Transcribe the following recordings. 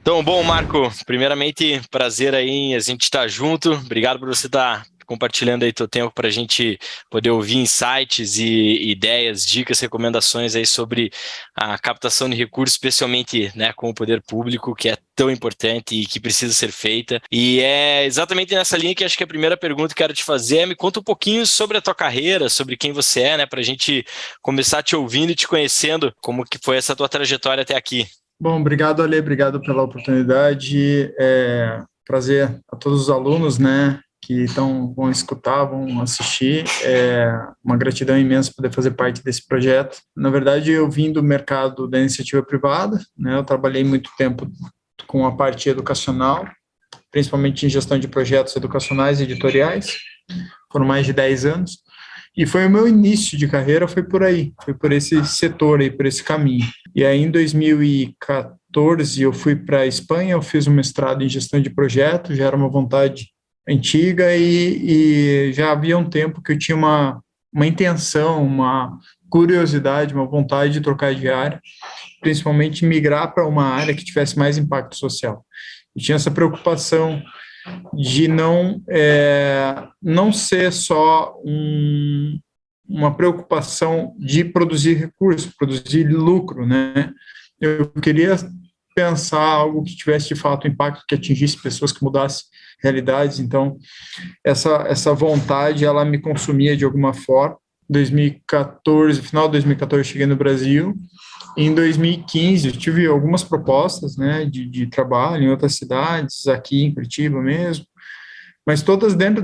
Então, bom, Marco, primeiramente, prazer aí em a gente estar junto. Obrigado por você estar compartilhando aí teu tempo para a gente poder ouvir insights e ideias, dicas, recomendações aí sobre a captação de recursos, especialmente, né, com o poder público, que é tão importante e que precisa ser feita. E é exatamente nessa linha que acho que a primeira pergunta que eu quero te fazer é: me conta um pouquinho sobre a tua carreira, sobre quem você é, né, para a gente começar te ouvindo e te conhecendo, como que foi essa tua trajetória até aqui. Bom, obrigado, Ale, obrigado pela oportunidade. Prazer a todos os alunos, né, que vão escutar, vão assistir. É uma gratidão imensa poder fazer parte desse projeto. Na verdade, eu vim do mercado da iniciativa privada, né, eu trabalhei muito tempo com a parte educacional, principalmente em gestão de projetos educacionais e editoriais, foram mais de 10 anos. E foi o meu início de carreira, foi por aí, foi por esse setor aí, por esse caminho. E aí, em 2014, eu fui para a Espanha, eu fiz um mestrado em gestão de projetos, já era uma vontade antiga e já havia um tempo que eu tinha uma intenção, uma curiosidade, uma vontade de trocar de área, principalmente migrar para uma área que tivesse mais impacto social. Eu tinha essa preocupação de não ser só uma preocupação de produzir recursos, produzir lucro, né? Eu queria pensar algo que tivesse de fato impacto, que atingisse pessoas, que mudasse realidades. Então, essa vontade, ela me consumia de alguma forma. 2014, final de 2014, eu cheguei no Brasil. Em 2015, eu tive algumas propostas, né, de trabalho em outras cidades, aqui em Curitiba mesmo, mas todas dentro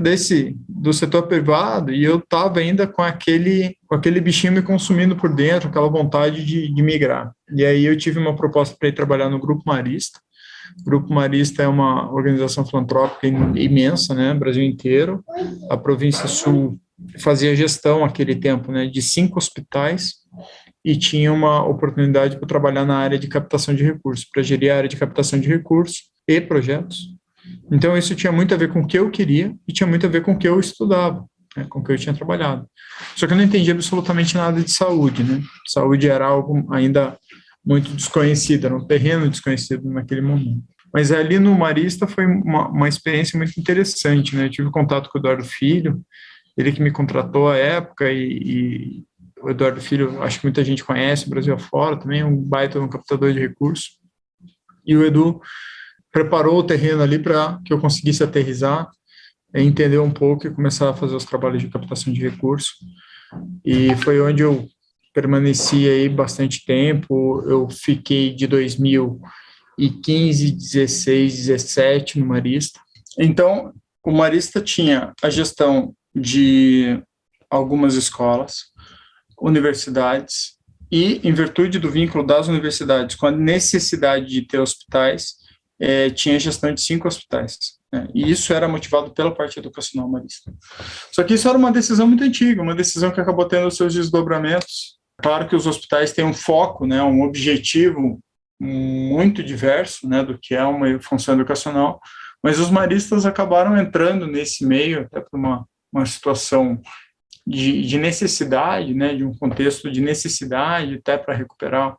do setor privado, e eu estava ainda com aquele bichinho me consumindo por dentro, aquela vontade de migrar. E aí eu tive uma proposta para ir trabalhar no Grupo Marista. O Grupo Marista é uma organização filantrópica imensa, né, Brasil inteiro. A província sul fazia gestão naquele tempo, né, de 5 hospitais, e tinha uma oportunidade para trabalhar na área de captação de recursos, para gerir a área de captação de recursos e projetos. Então, isso tinha muito a ver com o que eu queria e tinha muito a ver com o que eu estudava, né, com o que eu tinha trabalhado. Só que eu não entendia absolutamente nada de saúde, né? Saúde era algo ainda muito desconhecido, era um terreno desconhecido naquele momento. Mas ali no Marista foi uma experiência muito interessante, né? Eu tive contato com o Eduardo Filho, ele que me contratou à época, e o Eduardo Filho, acho que muita gente conhece, Brasil afora também, um baita um captador de recursos. E o Edu preparou o terreno ali para que eu conseguisse aterrissar, entender um pouco e começar a fazer os trabalhos de captação de recursos. E foi onde eu permaneci aí bastante tempo. Eu fiquei de 2015, 16, 17 no Marista. Então, o Marista tinha a gestão de algumas escolas, universidades, e, em virtude do vínculo das universidades com a necessidade de ter hospitais, tinha gestão de 5 hospitais, né? E isso era motivado pela parte educacional marista. Só que isso era uma decisão muito antiga, uma decisão que acabou tendo seus desdobramentos. Claro que os hospitais têm um foco, né, um objetivo muito diverso, né, do que é uma função educacional, mas os maristas acabaram entrando nesse meio, até por uma situação de necessidade, né, de um contexto de necessidade, até para recuperar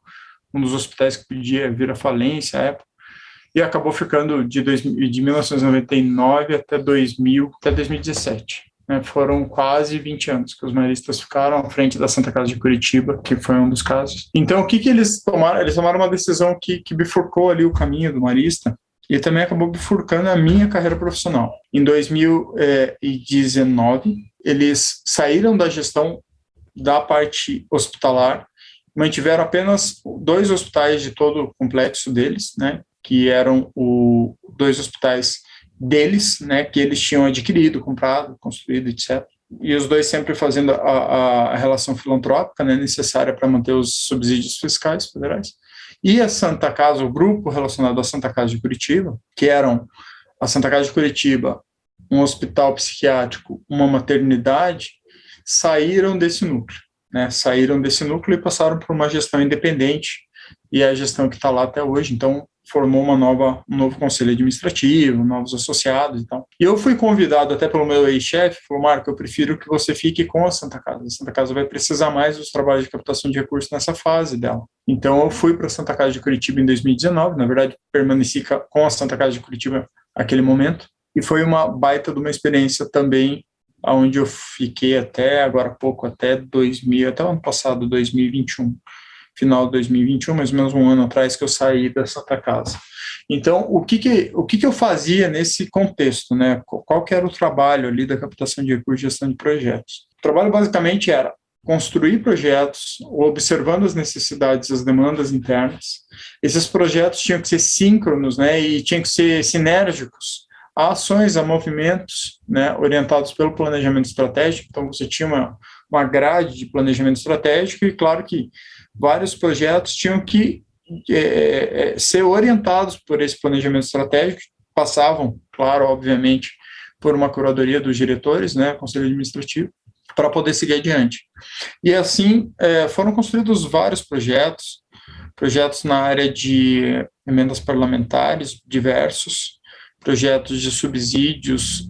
um dos hospitais que podia vir à falência à época, e acabou ficando de 1999 até 2017. Né, foram quase 20 anos que os maristas ficaram à frente da Santa Casa de Curitiba, que foi um dos casos. Então, o que eles tomaram? Eles tomaram uma decisão que bifurcou ali o caminho do marista, e também acabou bifurcando a minha carreira profissional. Em 2019, eles saíram da gestão da parte hospitalar, mantiveram apenas 2 hospitais de todo o complexo deles, né, que eram 2 hospitais deles, né, que eles tinham adquirido, comprado, construído, etc. E os 2 sempre fazendo a relação filantrópica, né, necessária para manter os subsídios fiscais federais. E a Santa Casa, o grupo relacionado à Santa Casa de Curitiba, que eram a Santa Casa de Curitiba, um hospital psiquiátrico, uma maternidade, saíram desse núcleo, né? Saíram desse núcleo e passaram por uma gestão independente, e é a gestão que está lá até hoje. Então, formou um novo conselho administrativo, novos associados e tal. E eu fui convidado até pelo meu ex-chefe, falou, Marco, eu prefiro que você fique com a Santa Casa. A Santa Casa vai precisar mais dos trabalhos de captação de recursos nessa fase dela. Então, eu fui para a Santa Casa de Curitiba em 2019, na verdade, permaneci com a Santa Casa de Curitiba naquele momento, e foi uma baita de uma experiência também, onde eu fiquei até agora há pouco, até o ano passado, 2021. Final de 2021, mais ou menos um ano atrás que eu saí da Santa Casa. Então, o que eu fazia nesse contexto, né? Qual que era o trabalho ali da captação de recursos e gestão de projetos? O trabalho basicamente era construir projetos, observando as necessidades, as demandas internas. Esses projetos tinham que ser síncronos, né? E tinham que ser sinérgicos a ações, a movimentos, né? Orientados pelo planejamento estratégico. Então, você tinha uma grade de planejamento estratégico e, claro que vários projetos tinham que ser orientados por esse planejamento estratégico, passavam, claro, obviamente, por uma curadoria dos diretores, né, conselho administrativo, para poder seguir adiante. E assim foram construídos vários projetos na área de emendas parlamentares diversos, projetos de subsídios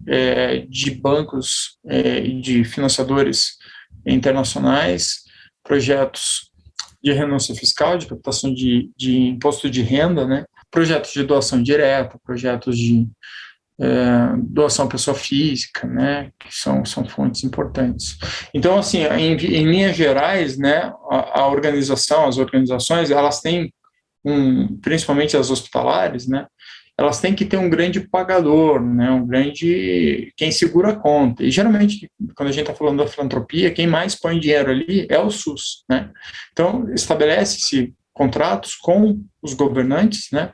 de bancos e de financiadores internacionais, projetos de renúncia fiscal, de captação de imposto de renda, né? Projetos de doação direta, projetos de doação à pessoa física, né? Que são fontes importantes. Então, assim, em linhas gerais, né, a organização, as organizações, elas têm, principalmente as hospitalares, né? Elas têm que ter um grande pagador, né, quem segura a conta. E, geralmente, quando a gente está falando da filantropia, quem mais põe dinheiro ali é o SUS, né? Então, estabelece-se contratos com os governantes, né,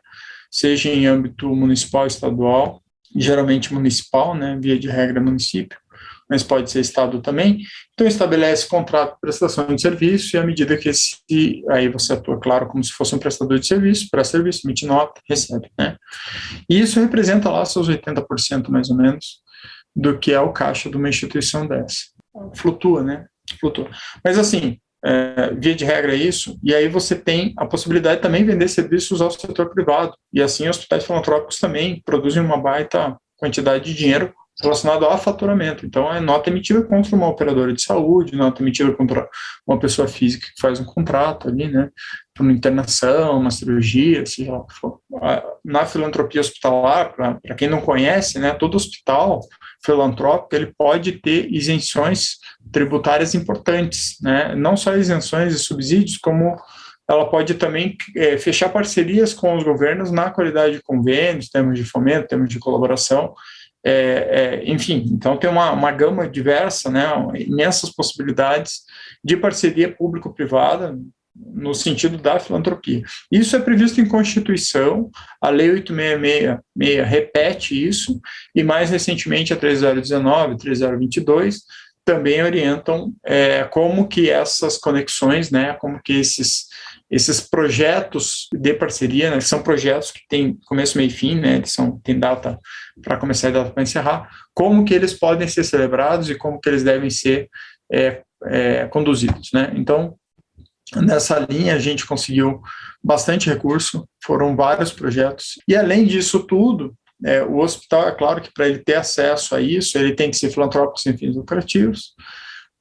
seja em âmbito municipal, estadual, geralmente municipal, né, via de regra município, mas pode ser estado também. Então, estabelece contrato de prestação de serviço e à medida que aí você atua, claro, como se fosse um prestador de serviço, presta serviço, emite nota, recebe, né? E isso representa lá seus 80% mais ou menos do que é o caixa de uma instituição dessa. Flutua, né? Flutua. Mas assim, via de regra é isso, e aí você tem a possibilidade de também vender serviços ao setor privado, e assim hospitais filantrópicos também produzem uma baita quantidade de dinheiro relacionado a faturamento. Então, é nota emitida contra uma operadora de saúde, nota emitida contra uma pessoa física que faz um contrato ali, né, para uma internação, uma cirurgia, seja lá o que for. Na filantropia hospitalar, para quem não conhece, né, todo hospital filantrópico, ele pode ter isenções tributárias importantes, né, não só isenções e subsídios, como ela pode também fechar parcerias com os governos na qualidade de convênios, termos de fomento, termos de colaboração, enfim, então tem uma gama diversa, né, imensas possibilidades de parceria público-privada no sentido da filantropia. Isso é previsto em Constituição, a Lei 8.666 repete isso, e mais recentemente a 3019, 3022, também orientam como que essas conexões, né, como que esses projetos de parceria, né, são projetos que têm começo, meio e fim, né, eles têm data para começar e data para encerrar, como que eles podem ser celebrados e como que eles devem ser conduzidos, né? Então, nessa linha a gente conseguiu bastante recurso, foram vários projetos, e além disso tudo, o hospital, é claro que para ele ter acesso a isso, ele tem que ser filantrópico sem fins lucrativos,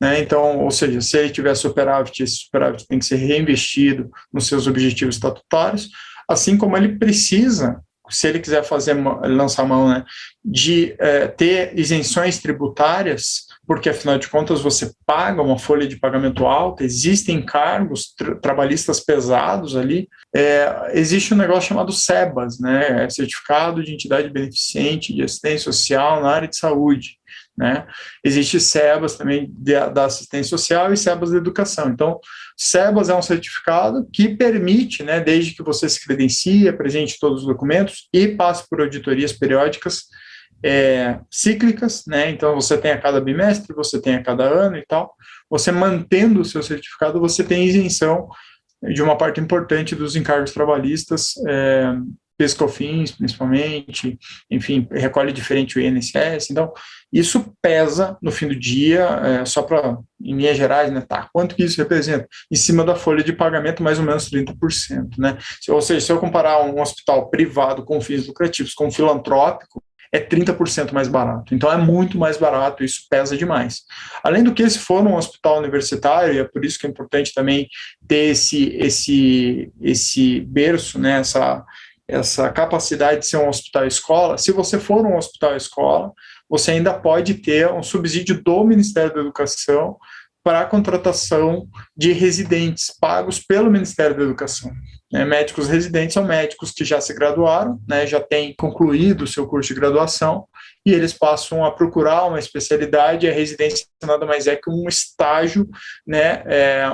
né? Então, ou seja, se ele tiver superávit, esse superávit tem que ser reinvestido nos seus objetivos estatutários, assim como ele precisa, se ele quiser lançar mão, né, de ter isenções tributárias, porque afinal de contas você paga uma folha de pagamento alta, existem encargos trabalhistas pesados ali, existe um negócio chamado SEBAS, né, Certificado de Entidade Beneficente de Assistência Social na área de saúde, né? Existe SEBAS também da assistência social e SEBAS da educação. Então, SEBAS é um certificado que permite, né, desde que você se credencie, apresente todos os documentos e passe por auditorias periódicas cíclicas, né? Então você tem a cada bimestre, você tem a cada ano e tal, você mantendo o seu certificado, você tem isenção de uma parte importante dos encargos trabalhistas PIS/COFINS, principalmente, enfim, recolhe diferente o INSS, então isso pesa no fim do dia, só para, em linhas gerais, né, tá, quanto que isso representa? Em cima da folha de pagamento, mais ou menos 30%, né? Ou seja, se eu comparar um hospital privado com fins lucrativos com um filantrópico, é 30% mais barato. Então, é muito mais barato, isso pesa demais. Além do que, se for um hospital universitário, e é por isso que é importante também ter esse berço, né, essa capacidade de ser um hospital-escola, se você for um hospital-escola, você ainda pode ter um subsídio do Ministério da Educação para a contratação de residentes pagos pelo Ministério da Educação. Médicos residentes são médicos que já se graduaram, né, já têm concluído o seu curso de graduação, e eles passam a procurar uma especialidade. A residência nada mais é que um estágio, né,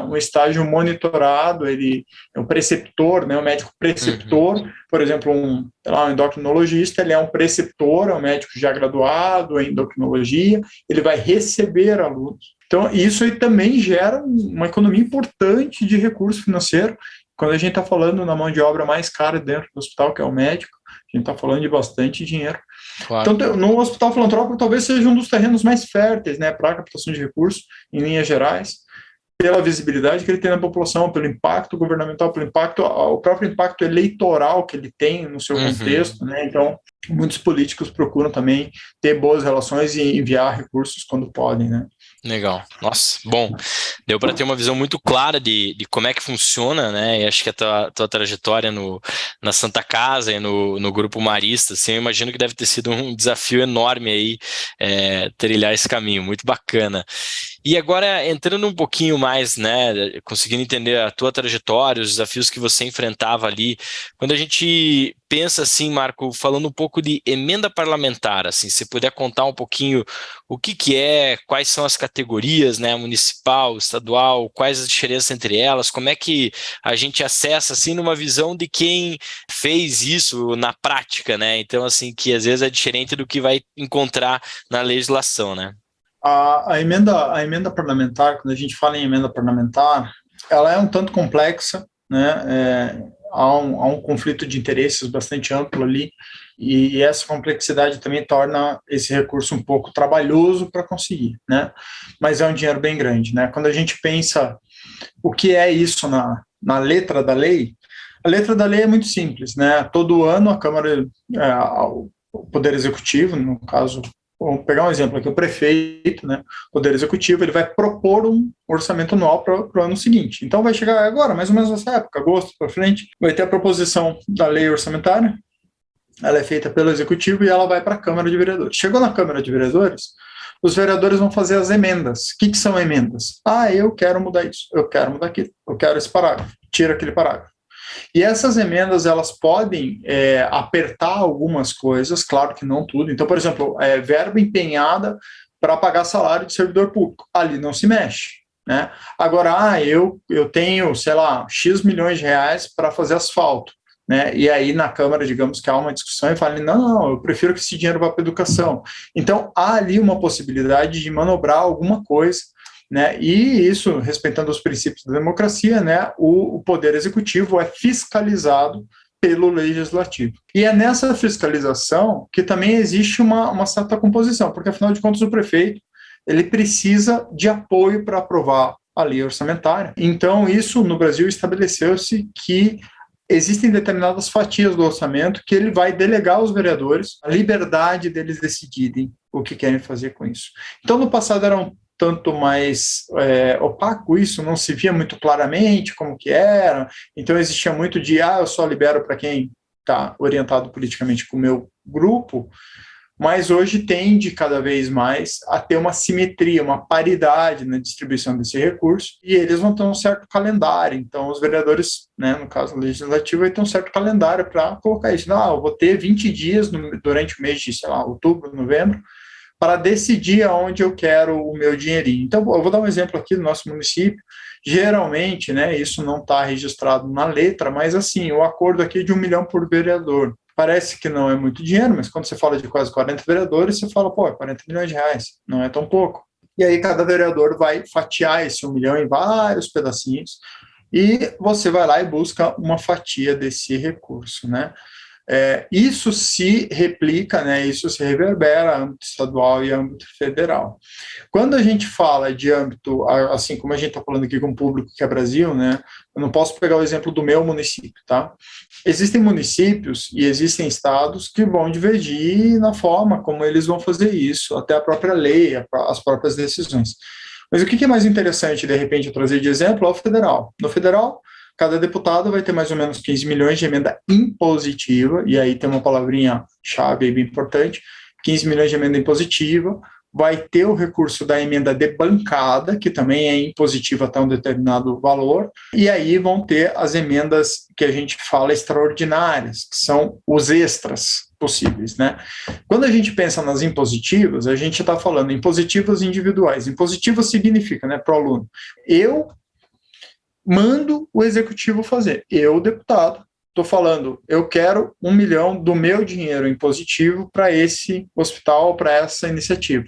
um estágio monitorado. Ele é um preceptor, né, um médico preceptor, por exemplo, um endocrinologista, ele é um preceptor, é um médico já graduado em endocrinologia, ele vai receber alunos. Então, isso aí também gera uma economia importante de recurso financeiro. Quando a gente está falando na mão de obra mais cara dentro do hospital, que é o médico, a gente está falando de bastante dinheiro. Claro. Então, no hospital filantrópico, talvez seja um dos terrenos mais férteis, né, para a captação de recursos, em linhas gerais, pela visibilidade que ele tem na população, pelo impacto governamental, pelo impacto, o próprio impacto eleitoral que ele tem no seu contexto, né? Então, muitos políticos procuram também ter boas relações e enviar recursos quando podem, né? Legal. Nossa, bom, deu para ter uma visão muito clara de como é que funciona, né? E acho que a tua trajetória na Santa Casa e no Grupo Marista, assim, eu imagino que deve ter sido um desafio enorme aí, trilhar esse caminho, muito bacana. E agora, entrando um pouquinho mais, né, conseguindo entender a tua trajetória, os desafios que você enfrentava ali, quando a gente pensa assim, Marco, falando um pouco de emenda parlamentar, assim, se puder contar um pouquinho o que é, quais são as categorias, né, municipal, estadual, quais as diferenças entre elas, como é que a gente acessa, assim, numa visão de quem fez isso na prática, né, então, assim, que às vezes é diferente do que vai encontrar na legislação, né? A emenda parlamentar, quando a gente fala em emenda parlamentar, ela é um tanto complexa, né? Há um conflito de interesses bastante amplo ali, e essa complexidade também torna esse recurso um pouco trabalhoso para conseguir, né? Mas é um dinheiro bem grande, né? Quando a gente pensa o que é isso na letra da lei, a letra da lei é muito simples, né? Todo ano a Câmara, o Poder Executivo, no caso, vamos pegar um exemplo aqui, o prefeito, né, o Poder Executivo, ele vai propor um orçamento anual para o ano seguinte. Então vai chegar agora, mais ou menos nessa época, agosto para frente, vai ter a proposição da lei orçamentária, ela é feita pelo Executivo e ela vai para a Câmara de Vereadores. Chegou na Câmara de Vereadores, os vereadores vão fazer as emendas. O que são emendas? Eu quero mudar isso, eu quero mudar aquilo, eu quero esse parágrafo, tira aquele parágrafo. E essas emendas, elas podem apertar algumas coisas, claro que não tudo. Então, por exemplo, verba empenhada para pagar salário de servidor público, ali não se mexe, né? Agora, eu tenho, sei lá, X milhões de reais para fazer asfalto, né? E aí na Câmara, digamos que há uma discussão e fala, não, eu prefiro que esse dinheiro vá para a educação. Então, há ali uma possibilidade de manobrar alguma coisa, né? E isso, respeitando os princípios da democracia, né, o Poder Executivo é fiscalizado pelo Legislativo. E é nessa fiscalização que também existe uma certa composição, porque, afinal de contas, o prefeito ele precisa de apoio para aprovar a lei orçamentária. Então, isso, no Brasil, estabeleceu-se que existem determinadas fatias do orçamento que ele vai delegar aos vereadores a liberdade deles decidirem o que querem fazer com isso. Então, no passado, era tanto mais opaco isso, não se via muito claramente como que era, então existia muito de, eu só libero para quem está orientado politicamente com o meu grupo, mas hoje tende cada vez mais a ter uma simetria, uma paridade na distribuição desse recurso, e eles vão ter um certo calendário, então os vereadores, né, no caso legislativo, vai ter um certo calendário para colocar isso, eu vou ter 20 dias durante o mês de, sei lá, outubro, novembro, para decidir aonde eu quero o meu dinheirinho. Então, eu vou dar um exemplo aqui do nosso município. Geralmente, né, isso não está registrado na letra, mas assim, o acordo aqui é de 1 milhão por vereador. Parece que não é muito dinheiro, mas quando você fala de quase 40 vereadores, você fala, 40 milhões de reais, não é tão pouco. E aí cada vereador vai fatiar esse 1 milhão em vários pedacinhos, e você vai lá e busca uma fatia desse recurso, né? Isso se replica, né, isso se reverbera a âmbito estadual e âmbito federal. Quando a gente fala de âmbito, assim como a gente está falando aqui com o público que é Brasil, né, eu não posso pegar o exemplo do meu município, tá? Existem municípios e existem estados que vão divergir na forma como eles vão fazer isso, até a própria lei, as próprias decisões. Mas o que é mais interessante, de repente, eu trazer de exemplo é o federal. No federal, cada deputado vai ter mais ou menos 15 milhões de emenda impositiva, e aí tem uma palavrinha-chave bem importante, 15 milhões de emenda impositiva, vai ter o recurso da emenda de bancada, que também é impositiva até um determinado valor, e aí vão ter as emendas que a gente fala extraordinárias, que são os extras possíveis, né? Quando a gente pensa nas impositivas, a gente está falando em impositivas individuais. Impositiva significa, né, para o aluno, eu mando o executivo fazer. Eu, deputado, estou falando, eu quero 1 milhão do meu dinheiro impositivo para esse hospital, para essa iniciativa.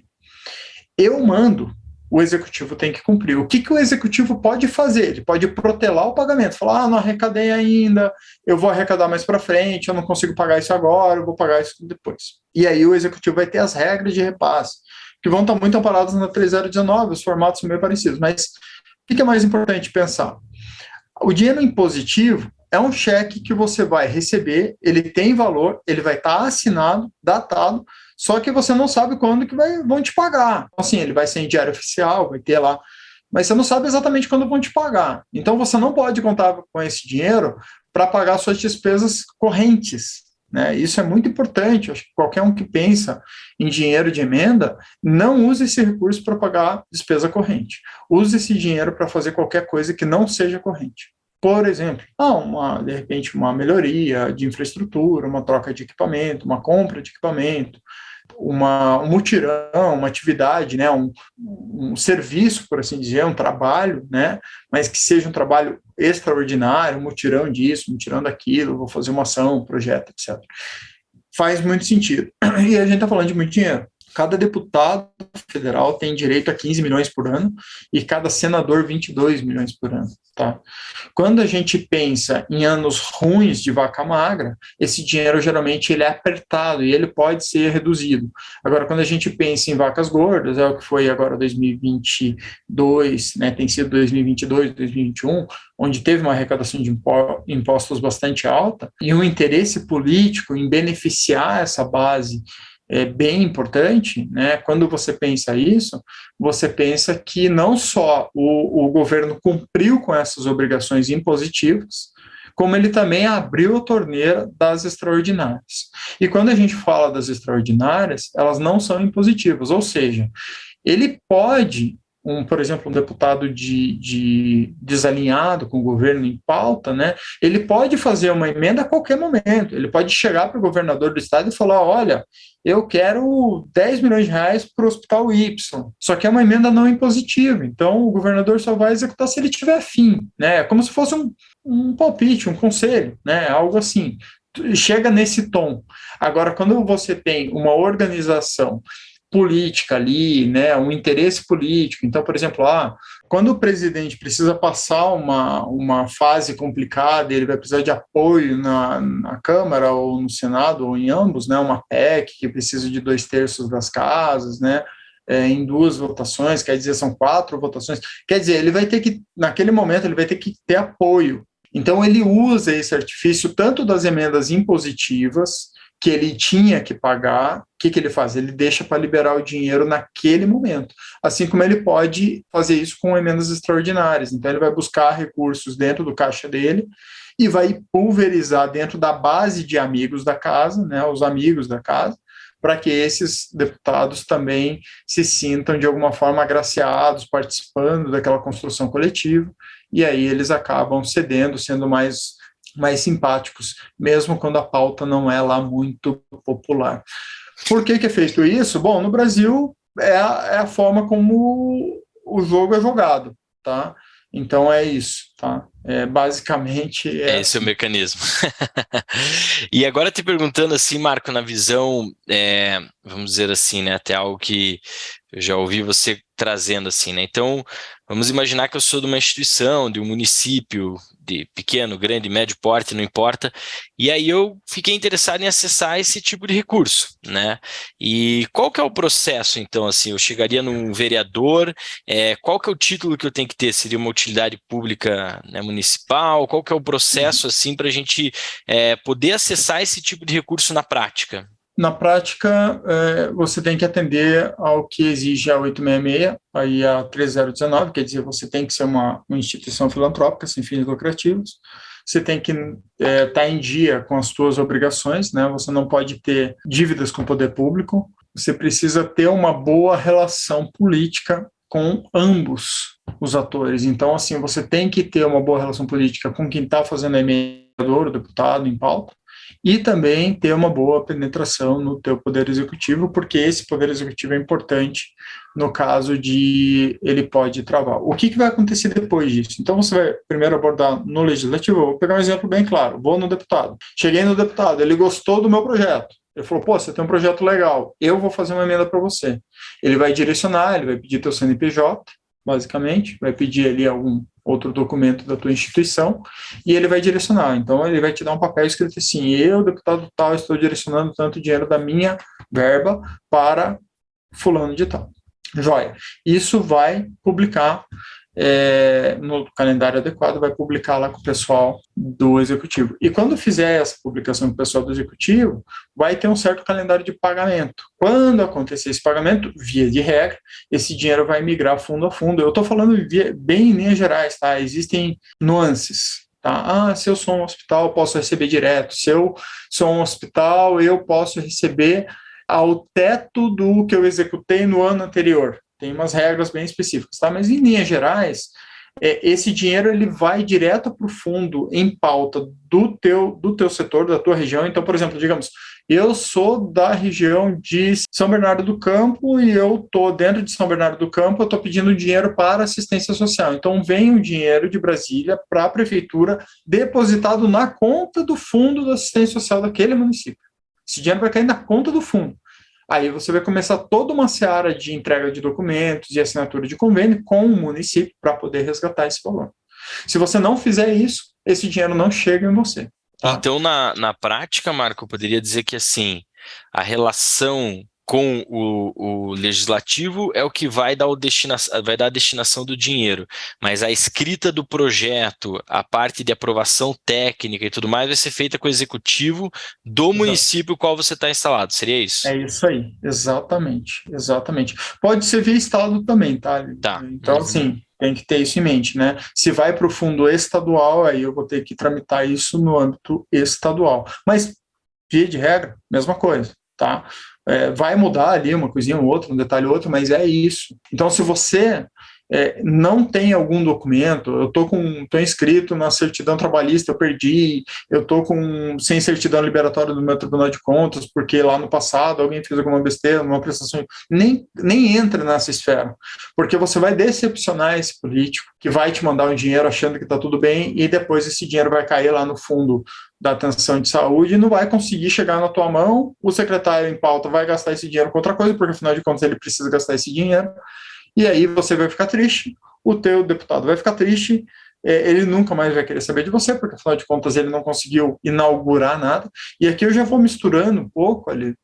Eu mando, o executivo tem que cumprir. O que o executivo pode fazer? Ele pode protelar o pagamento, falar, não arrecadei ainda, eu vou arrecadar mais para frente, eu não consigo pagar isso agora, eu vou pagar isso depois. E aí o executivo vai ter as regras de repasse, que vão estar muito amparadas na 3019, os formatos são meio parecidos, mas o que é mais importante pensar? O dinheiro impositivo é um cheque que você vai receber, ele tem valor, ele vai estar assinado, datado, só que você não sabe quando que vão te pagar. Assim, ele vai ser em diário oficial, vai ter lá, mas você não sabe exatamente quando vão te pagar. Então, você não pode contar com esse dinheiro para pagar suas despesas correntes, né? Isso é muito importante. Acho que qualquer um que pensa em dinheiro de emenda, não use esse recurso para pagar despesa corrente. Use esse dinheiro para fazer qualquer coisa que não seja corrente. Por exemplo, de repente uma melhoria de infraestrutura, uma troca de equipamento, uma compra de equipamento, um mutirão, uma atividade, né, um serviço, por assim dizer, um trabalho, né, mas que seja um trabalho extraordinário, um mutirão disso, um mutirão daquilo, vou fazer uma ação, um projeto, etc. Faz muito sentido. E a gente está falando de muito dinheiro. Cada deputado federal tem direito a 15 milhões por ano e cada senador 22 milhões por ano. Tá? Quando a gente pensa em anos ruins de vaca magra, esse dinheiro geralmente ele é apertado e ele pode ser reduzido. Agora, quando a gente pensa em vacas gordas, é o que foi agora 2022, né, tem sido 2022, 2021, onde teve uma arrecadação de impostos bastante alta e um interesse político em beneficiar essa base é bem importante, né? Quando você pensa isso, você pensa que não só o governo cumpriu com essas obrigações impositivas, como ele também abriu a torneira das extraordinárias. E quando a gente fala das extraordinárias, elas não são impositivas, ou seja, ele pode, por exemplo, um deputado desalinhado com o governo em pauta, né, ele pode fazer uma emenda a qualquer momento, ele pode chegar para o governador do estado e falar, olha, eu quero 10 milhões de reais para o hospital Y, só que é uma emenda não impositiva, então o governador só vai executar se ele tiver fim, né, é como se fosse um palpite, um conselho, né, algo assim, chega nesse tom. Agora, quando você tem uma organização política ali, né, um interesse político. Então, por exemplo, quando o presidente precisa passar uma fase complicada, ele vai precisar de apoio na Câmara ou no Senado, ou em ambos, né, uma PEC que precisa de 2/3 das casas, né, em 2 votações, quer dizer, são 4 votações, quer dizer, ele vai ter que, naquele momento, ele vai ter que ter apoio. Então, ele usa esse artifício tanto das emendas impositivas, que ele tinha que pagar, o que ele faz? Ele deixa para liberar o dinheiro naquele momento, assim como ele pode fazer isso com emendas extraordinárias. Então, ele vai buscar recursos dentro do caixa dele e vai pulverizar dentro da base de amigos da casa, né, os amigos da casa, para que esses deputados também se sintam, de alguma forma, agraciados, participando daquela construção coletiva, e aí eles acabam cedendo, sendo mais simpáticos, mesmo quando a pauta não é lá muito popular. Por que é feito isso? Bom, no Brasil é a forma como o jogo é jogado, tá? Então é isso. tá? Basicamente é Esse é o assim. mecanismo. E agora te perguntando assim, Marco, na visão, vamos dizer assim, né, até algo que eu já ouvi você trazendo assim, né? Então, vamos imaginar que eu sou de uma instituição, de um município, de pequeno, grande, médio porte, não importa, e aí eu fiquei interessado em acessar esse tipo de recurso, né? E qual que é o processo, então, assim? Eu chegaria num vereador, qual que é o título que eu tenho que ter? Seria uma utilidade pública, né, municipal? Qual que é o processo, assim, para a gente poder acessar esse tipo de recurso na prática? Na prática, você tem que atender ao que exige a 866, aí a 3019, quer dizer, você tem que ser uma instituição filantrópica sem fins lucrativos, você tem que estar em dia com as suas obrigações, né? Você não pode ter dívidas com o poder público, você precisa ter uma boa relação política com ambos os atores. Então, assim, você tem que ter uma boa relação política com quem está fazendo a emenda, o deputado em pauta, e também ter uma boa penetração no teu poder executivo, porque esse poder executivo é importante no caso de ele pode travar. O que vai acontecer depois disso? Então você vai primeiro abordar no legislativo, eu vou pegar um exemplo bem claro, vou no deputado. Cheguei no deputado, ele gostou do meu projeto, ele falou, pô, você tem um projeto legal, eu vou fazer uma emenda para você. Ele vai direcionar, ele vai pedir teu CNPJ, basicamente, vai pedir ali algum outro documento da tua instituição, e ele vai direcionar. Então, ele vai te dar um papel escrito assim, eu, deputado tal, estou direcionando tanto dinheiro da minha verba para fulano de tal. Joia. Isso vai publicar no calendário adequado, vai publicar lá com o pessoal do executivo. E quando fizer essa publicação com o pessoal do executivo, vai ter um certo calendário de pagamento. Quando acontecer esse pagamento, via de regra, esse dinheiro vai migrar fundo a fundo. Eu estou falando bem em linhas gerais, tá? Existem nuances. Tá? Se eu sou um hospital, eu posso receber direto. Se eu sou um hospital, eu posso receber ao teto do que eu executei no ano anterior. Tem umas regras bem específicas, tá? Mas em linhas gerais, esse dinheiro ele vai direto para o fundo em pauta do teu setor, da tua região. Então, por exemplo, digamos, eu sou da região de São Bernardo do Campo e eu estou dentro de São Bernardo do Campo, eu estou pedindo dinheiro para assistência social. Então, vem o dinheiro de Brasília para a prefeitura depositado na conta do fundo da assistência social daquele município. Esse dinheiro vai cair na conta do fundo. Aí você vai começar toda uma seara de entrega de documentos e assinatura de convênio com o município para poder resgatar esse valor. Se você não fizer isso, esse dinheiro não chega em você. Tá? Então, na prática, Marco, eu poderia dizer que assim, a relação com o legislativo é o que vai dar a destinação do dinheiro, mas a escrita do projeto, a parte de aprovação técnica e tudo mais vai ser feita com o executivo do município no qual você está instalado, seria isso? É isso aí, exatamente, exatamente. Pode ser via estado também, tá? Tá. Então, assim, tem que ter isso em mente, né? Se vai para o fundo estadual, aí eu vou ter que tramitar isso no âmbito estadual. Mas, via de regra, mesma coisa, tá? Vai mudar ali uma coisinha ou outra, um detalhe ou outro, mas é isso. Então, se você não tem algum documento, eu estou inscrito na certidão trabalhista, eu perdi, eu estou sem certidão liberatória do meu Tribunal de Contas, porque lá no passado alguém fez alguma besteira, uma prestação, nem entra nessa esfera, porque você vai decepcionar esse político que vai te mandar um dinheiro achando que está tudo bem e depois esse dinheiro vai cair lá no fundo da atenção de saúde e não vai conseguir chegar na tua mão, o secretário em pauta vai gastar esse dinheiro com outra coisa, porque afinal de contas ele precisa gastar esse dinheiro, e aí você vai ficar triste, o teu deputado vai ficar triste, ele nunca mais vai querer saber de você, porque afinal de contas ele não conseguiu inaugurar nada. E aqui eu já vou misturando um pouco ali,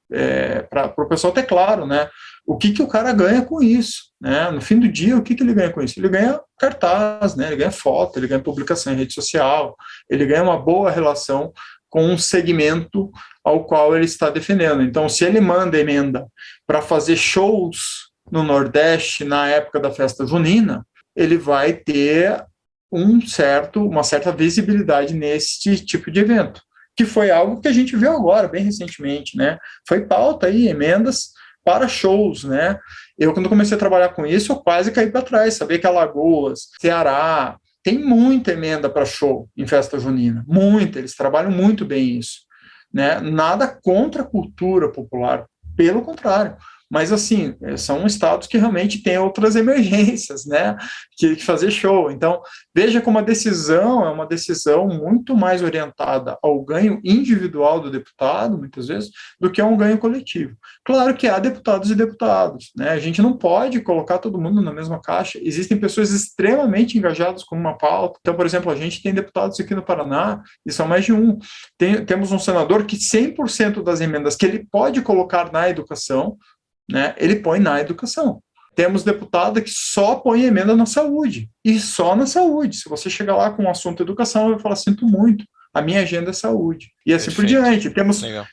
para o pessoal ter claro, né? O que o cara ganha com isso, né? No fim do dia, o que ele ganha com isso? Ele ganha cartaz, né? Ele ganha foto, ele ganha publicação em rede social, ele ganha uma boa relação com um segmento ao qual ele está defendendo. Então, se ele manda emenda para fazer shows no Nordeste, na época da festa junina, ele vai ter uma certa visibilidade nesse tipo de evento, que foi algo que a gente viu agora, bem recentemente, né? Foi pauta aí, emendas para shows, né? Eu, quando comecei a trabalhar com isso, eu quase caí para trás, sabia que Alagoas, Ceará, tem muita emenda para show em festa junina, muita, eles trabalham muito bem isso, né? Nada contra a cultura popular, pelo contrário, Mas, assim, são estados que realmente têm outras emergências, né, que fazer show. Então, veja como a decisão é uma decisão muito mais orientada ao ganho individual do deputado, muitas vezes, do que a um ganho coletivo. Claro que há deputados e deputados, né, a gente não pode colocar todo mundo na mesma caixa. Existem pessoas extremamente engajadas com uma pauta. Então, por exemplo, a gente tem deputados aqui no Paraná, e são mais de um. Temos um senador que 100% das emendas que ele pode colocar na educação, né, ele põe na educação. Temos deputada que só põe emenda na saúde, e só na saúde. Se você chegar lá com o assunto educação, eu vou falar, sinto muito, a minha agenda é saúde. E assim por diante.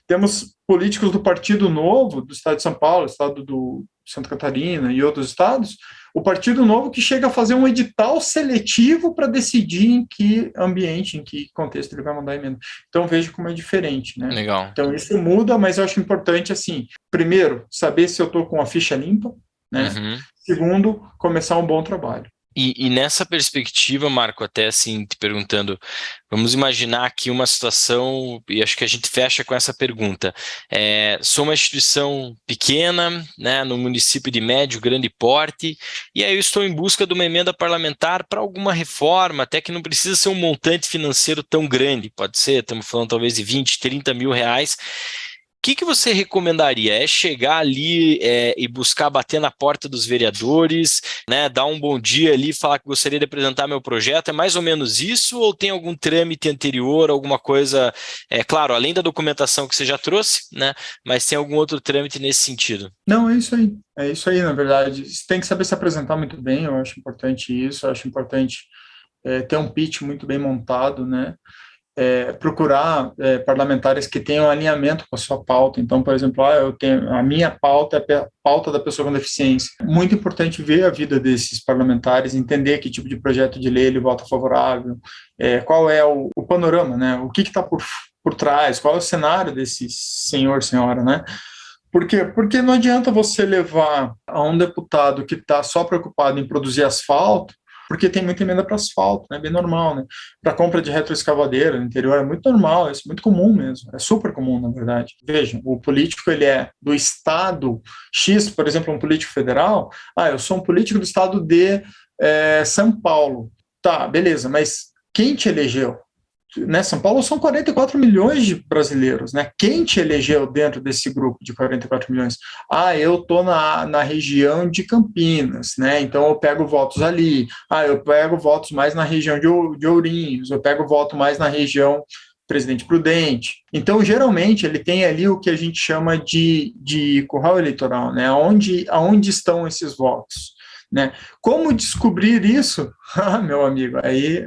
Temos políticos do Partido Novo, do estado de São Paulo, estado do Santa Catarina e outros estados, o Partido Novo que chega a fazer um edital seletivo para decidir em que ambiente, em que contexto ele vai mandar a emenda. Então, veja como é diferente, né? Legal. Então, isso muda, mas eu acho importante, assim, primeiro, saber se eu estou com a ficha limpa, né? Segundo, começar um bom trabalho. E nessa perspectiva, Marco, até assim, te perguntando, vamos imaginar aqui uma situação, e acho que a gente fecha com essa pergunta. Sou uma instituição pequena, né, no município de médio, grande porte, e aí eu estou em busca de uma emenda parlamentar para alguma reforma, até que não precisa ser um montante financeiro tão grande, pode ser, estamos falando talvez de 20, 30 mil reais. O que você recomendaria? É chegar ali e buscar bater na porta dos vereadores, né, dar um bom dia ali, falar que gostaria de apresentar meu projeto? É mais ou menos isso ou tem algum trâmite anterior, alguma coisa, claro, além da documentação que você já trouxe, né, mas tem algum outro trâmite nesse sentido? Não, é isso aí. É isso aí, na verdade. Você tem que saber se apresentar muito bem, eu acho importante isso, eu acho importante ter um pitch muito bem montado, né? Procurar parlamentares que tenham alinhamento com a sua pauta. Então, por exemplo, a minha pauta é a pauta da pessoa com deficiência. Muito importante ver a vida desses parlamentares, entender que tipo de projeto de lei ele vota favorável, qual é o panorama, né? O que está por trás, qual é o cenário desse senhora, né? Por quê? Porque não adianta você levar a um deputado que está só preocupado em produzir asfalto, porque tem muita emenda para asfalto, né? Bem normal, né? Para compra de retroescavadeira no interior é muito normal, isso é muito comum mesmo, é super comum, na verdade. Vejam, o político, ele é do estado X, por exemplo, um político federal, eu sou um político do estado de São Paulo. Tá, beleza, mas quem te elegeu? Né, São Paulo são 44 milhões de brasileiros, né? Quem te elegeu dentro desse grupo de 44 milhões? Eu estou na região de Campinas, né? Então eu pego votos ali. Eu pego votos mais na região de Ourinhos, eu pego voto mais na região Presidente Prudente. Então, geralmente, ele tem ali o que a gente chama de curral eleitoral, né? Aonde estão esses votos? Né? Como descobrir isso? Meu amigo, aí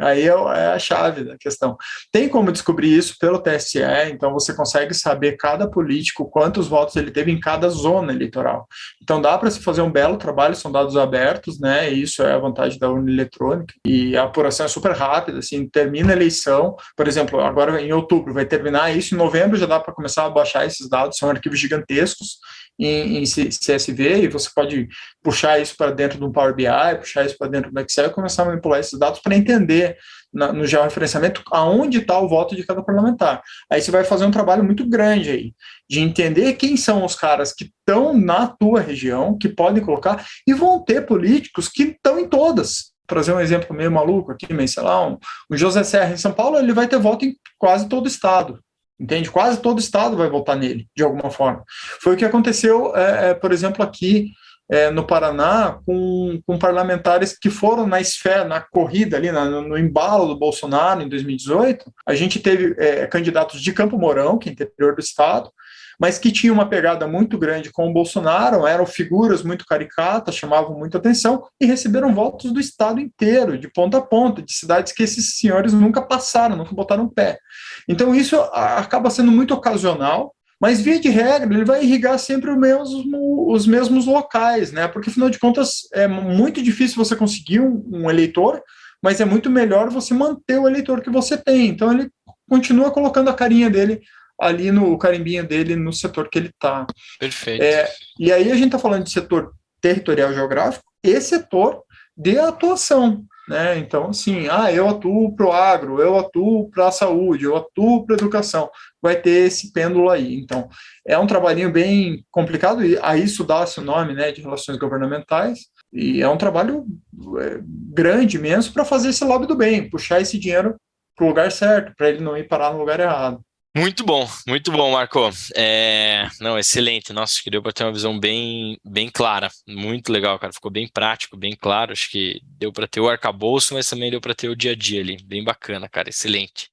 é a chave da questão. Tem como descobrir isso pelo TSE, então você consegue saber cada político, quantos votos ele teve em cada zona eleitoral. Então dá para se fazer um belo trabalho, são dados abertos, né? E isso é a vantagem da urna eletrônica. E a apuração é super rápida, assim, termina a eleição, por exemplo, agora em outubro vai terminar isso, em novembro já dá para começar a baixar esses dados, são arquivos gigantescos em CSV, e você pode puxar isso para dentro do Power BI, puxar isso para dentro do Excel e começar a manipular esses dados para entender no georreferenciamento aonde está o voto de cada parlamentar. Aí você vai fazer um trabalho muito grande aí, de entender quem são os caras que estão na tua região, que podem colocar, e vão ter políticos que estão em todas. Trazer um exemplo meio maluco aqui, mas sei lá, o José Serra em São Paulo, ele vai ter voto em quase todo o estado. Entende? Quase todo o estado vai votar nele, de alguma forma. Foi o que aconteceu, por exemplo, aqui no Paraná, com parlamentares que foram na esfera, na corrida ali, no embalo do Bolsonaro em 2018. A gente teve candidatos de Campo Mourão, que é interior do estado, mas que tinham uma pegada muito grande com o Bolsonaro, eram figuras muito caricatas, chamavam muita atenção e receberam votos do estado inteiro, de ponta a ponta, de cidades que esses senhores nunca passaram, nunca botaram pé. Então isso acaba sendo muito ocasional, mas via de regra ele vai irrigar sempre os mesmos locais, né? Porque afinal de contas é muito difícil você conseguir um eleitor, mas é muito melhor você manter o eleitor que você tem. Então ele continua colocando a carinha dele ali o carimbinho dele no setor que ele está. Perfeito. E aí a gente está falando de setor territorial geográfico e setor de atuação. né? Então, assim, eu atuo para o agro, eu atuo para a saúde, eu atuo para a educação. Vai ter esse pêndulo aí. Então, é um trabalhinho bem complicado, e a isso dá-se o nome, né, de relações governamentais, e é um trabalho grande mesmo para fazer esse lobby do bem, puxar esse dinheiro para o lugar certo, para ele não ir parar no lugar errado. Muito bom, Marco. Não, excelente. Nossa, acho que deu para ter uma visão bem, bem clara. Muito legal, cara. Ficou bem prático, bem claro. Acho que deu para ter o arcabouço, mas também deu para ter o dia a dia ali. Bem bacana, cara. Excelente.